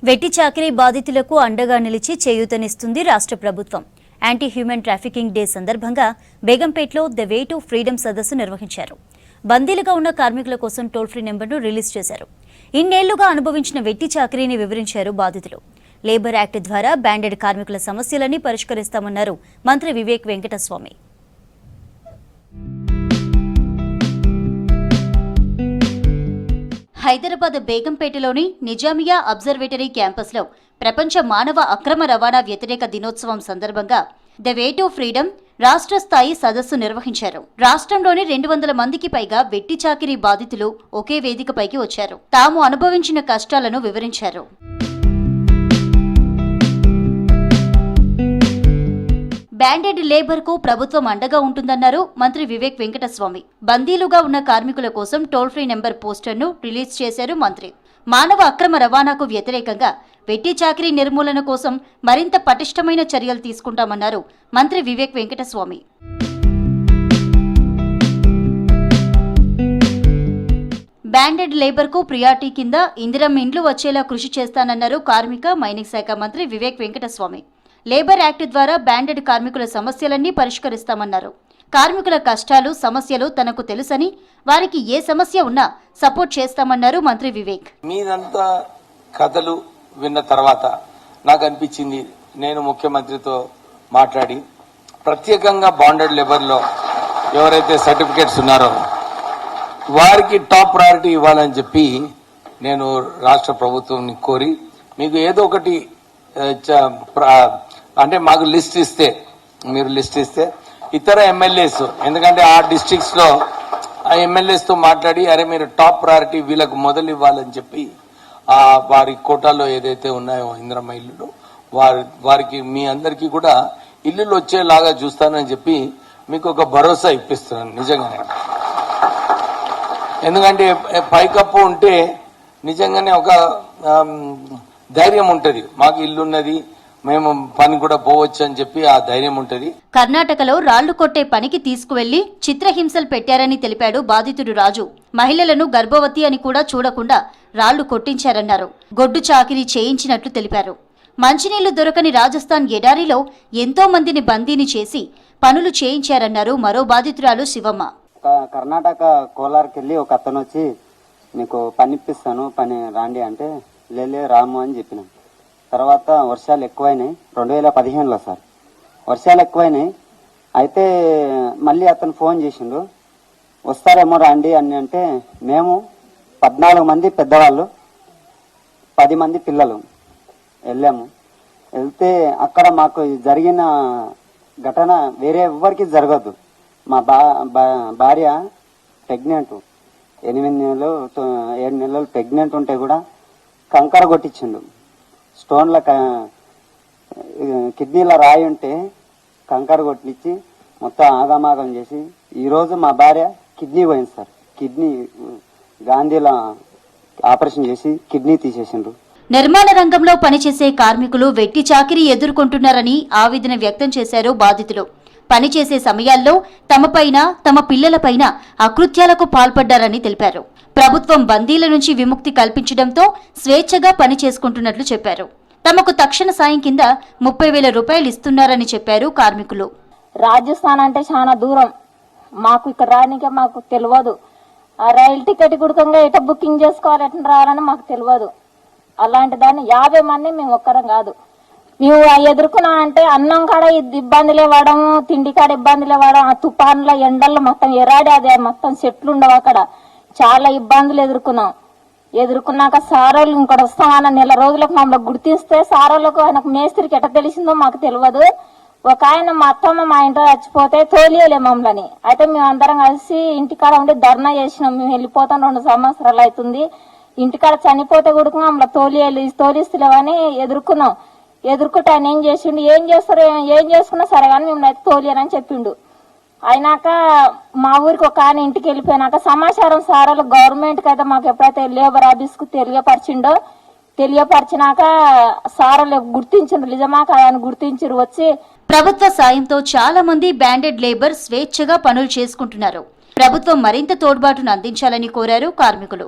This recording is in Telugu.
వెట్టి చాకిరీ బాధితులకు అండగా నిలిచి చేయూతనిస్తుంది రాష్ట్ర ప్రభుత్వం. యాంటీ హ్యూమన్ ట్రాఫికింగ్ డే సందర్భంగా బేగంపేటలో ద వే టు ఫ్రీడమ్ సదస్సు నిర్వహించారు. బందీలుగా ఉన్న కార్మికుల కోసం టోల్ ఫ్రీ నెంబర్ను రిలీజ్ చేశారు. ఇన్నేళ్లుగా అనుభవించిన వెట్టి చాకిరీని వివరించారు బాధితులు. లేబర్ యాక్ట్ ద్వారా బ్యాండెడ్ కార్మికుల సమస్యలన్నీ పరిష్కరిస్తామన్నారు మంత్రి వివేక్ వెంకటస్వామి. హైదరాబాద్ బేగంపేటలోని నిజామియా అబ్జర్వేటరీ క్యాంపస్లో ప్రపంచ మానవ అక్రమ రవాణా వ్యతిరేక దినోత్సవం సందర్భంగా ద వే టు ఫ్రీడమ్ రాష్ట్ర స్థాయి సదస్సు నిర్వహించారు. రాష్ట్రంలోని 200 మందికి పైగా వెట్టి చాకిరీ బాధితులు ఒకే వేదికపైకి వచ్చారు. తాము అనుభవించిన కష్టాలను వివరించారు. బ్యాండెడ్ లేబర్ కు ప్రభుత్వం అండగా ఉంటుందన్నారు మంత్రి వివేక్ వెంకటస్వామి. బందీలుగా ఉన్న కార్మికుల కోసం టోల్ ఫ్రీ నెంబర్ పోస్టర్ను రిలీజ్ చేశారు మంత్రి. మానవ అక్రమ రవాణాకు వ్యతిరేకంగా వెట్టి చాకిరీ నిర్మూలన కోసం మరింత పటిష్టమైన చర్యలు తీసుకుంటామన్నారు మంత్రి వివేక్ వెంకటస్వామి. బ్యాండెడ్ లేబర్ కు ప్రియారిటీ కింద ఇందిరమ్మ ఇండ్లు వచ్చేలా కృషి చేస్తానన్నారు కార్మిక మైనింగ్ శాఖ మంత్రి వివేక్ వెంకటస్వామి. లేబర్ యాక్ట్ ద్వారా బ్యాండెడ్ కార్మికుల సమస్యలన్నీ పరిష్కరిస్తామన్నారు. కార్మికుల కష్టాలు సమస్యలు తనకు తెలుసని, వారికి ఏ సమస్య ఉన్నా సపోర్ట్ చేస్తామన్నారు మంత్రి వివేక్. మీరంతా కథలు విన్న తర్వాత నాకు అనిపించింది, నేను ముఖ్యమంత్రితో మాట్లాడి ప్రత్యేకంగా బాండెడ్ లేబర్ లో ఎవరైతే సర్టిఫికేట్స్ ఉన్నారో వారికి టాప్ ప్రయారిటీ ఇవ్వాలని చెప్పి నేను రాష్ట్ర ప్రభుత్వాన్ని కోరి, మీకు ఏదో ఒకటి అంటే మాకు లిస్ట్ ఇస్తే, మీరు లిస్ట్ ఇస్తే ఇతర ఎమ్మెల్యేస్, ఎందుకంటే ఆ డిస్ట్రిక్ట్స్ లో ఆ ఎమ్మెల్యేస్ తో మాట్లాడి, అరే మీరు టాప్ ప్రయారిటీ వీళ్ళకు మొదలు ఇవ్వాలని చెప్పి వారి కోటాలో ఏదైతే ఉన్నాయో ఇందిరమ్మ ఇల్లులు వారికి మీ అందరికీ కూడా ఇల్లులు వచ్చేలాగా చూస్తానని చెప్పి మీకు ఒక భరోసా ఇప్పిస్తున్నాను నిజంగానే. ఎందుకంటే పైకప్పు ఉంటే నిజంగానే ఒక ధైర్యం ఉంటది, మాకు ఇల్లున్నది, మేము పని కూడా పోవచ్చు అని చెప్పి ఆ ధైర్యం ఉంటది. కర్ణాటకలో రాళ్లు కొట్టే పనికి తీసుకువెళ్లి చిత్రహింసలు పెట్టారని తెలిపాడు బాధితుడు రాజు. మహిళలను గర్భవతి అని కూడా చూడకుండా రాళ్లు కొట్టించారన్నారు. గొడ్డు చాకిరీ చేయించినట్లు తెలిపారు. మంచినీళ్లు దొరకని రాజస్థాన్ ఎడారిలో ఎంతో మందిని బందీని చేసి పనులు చేయించారన్నారు మరో బాధితురాలు శివమ్మ. కర్ణాటక కోలార్కి వెళ్ళి ఒక అతను వచ్చి, మీకు పని ఇప్పిస్తాను, పని రాండి అంటే లేలే రాము అని చెప్పినాం. తర్వాత వర్షాలు ఎక్కువైనాయి 2015లో సార్, వర్షాలు ఎక్కువైనాయి. అయితే మళ్ళీ అతను ఫోన్ చేసిండు, వస్తారేమో రండి అని అంటే మేము 14 మంది పెద్దవాళ్ళు 10 మంది పిల్లలు వెళ్ళాము. వెళ్తే అక్కడ మాకు జరిగిన ఘటన వేరే ఎవ్వరికి జరగదు. మా భార్య ప్రెగ్నెంట్, 7 నెలలు ప్రెగ్నెంట్ ఉంటే కూడా కంకర కొట్టించిండు. స్టోన్ల కిడ్నీల రాయి ఉంటే కంకర కొట్టించి మొత్తం ఆగమాగం చేసి ఈరోజు మా భార్య కిడ్నీ పోయింది సార్. కిడ్నీ గాంధీలో ఆపరేషన్ చేసి కిడ్నీ తీసేసిండ్రు. నిర్మాణ రంగంలో పనిచేసే కార్మికులు వెట్టి చాకిరీ ఎదుర్కొంటున్నారని ఆవేదన వ్యక్తం చేశారు బాధితులు. పనిచేసే సమయాల్లో తమపైన తమ పిల్లలపైన అకృత్యాలకు పాల్పడ్డారని తెలిపారు. ప్రభుత్వం బందీల నుంచి విముక్తి కల్పించడంతో స్వేచ్ఛగా పని చేసుకుంటున్నట్లు చెప్పారు. తమకు తక్షణ సాయం కింద 30,000 రూపాయలు ఇస్తున్నారని చెప్పారు కార్మికులు. రాజస్థాన్ అంటే చాలా దూరం, మాకు ఇక్కడ రానికే మాకు తెలియదు. ఆ రైలు టికెట్ గుడకంగా ఎట బుకింగ్ చేసుకోవాలి, ఎట్లా రావాలని మాకు తెలియదు. అలాంటి దాన్ని 50 మంది మేము ఒక్కరం కాదు. మేము ఎదుర్కొన్నా అంటే అన్నం కాడ ఇబ్బందులు ఇవ్వడం, తిండి కాడ ఇబ్బందులు ఇవ్వడం, ఆ తుఫాన్ల ఎండల్లో మొత్తం ఎరాడి అదే మొత్తం చెట్లు ఉండవు. అక్కడ చాలా ఇబ్బందులు ఎదుర్కొన్నాక సారోళ్ళు ఇంకోటి వస్తామన్న 1 రోజులకు మమ్మల్ని గుర్తిస్తే సారోళ్ళకు ఆయనకు మేస్త్రికి ఎట్ట తెలిసిందో మాకు తెలియదు. ఒక ఆయన మా అత్తమ్మ మా ఇంట్లో చచ్చిపోతే తోలియలే మమ్మల్ని. అయితే మేము అందరం కలిసి ఇంటికాడ ఉండి ధర్నా చేసినాం. మేము వెళ్ళిపోతాం 2 సంవత్సరాలు అవుతుంది. ఇంటికాడ చనిపోతే కూడా మమ్మల్ని తోలిస్తలేవని ఎదుర్కొన్నాం. ఎదుర్కొంటే ఆయన ఏం చేసిండు, ఏం చేసుకున్నా సరే కానీ మేము అయితే తోలియనని చెప్పిండు. అయినాక మా ఊరికి ఒక ఆయన ఇంటికి వెళ్ళిపోయినాక సమాచారం సారాలు గవర్నమెంట్కి అయితే మాకు ఎప్పుడైతే లేబర్ ఆఫీస్ కు తెలియపరిచినాక సారాలు గుర్తించిండ్రు, నిజమా కాదని గుర్తించారు. వచ్చి ప్రభుత్వ సాయంతో చాలా మంది బ్యాండెడ్ లేబర్ స్వేచ్ఛగా పనులు చేసుకుంటున్నారు. ప్రభుత్వం మరింత తోడ్బాటును అందించాలని కోరారు కార్మికులు.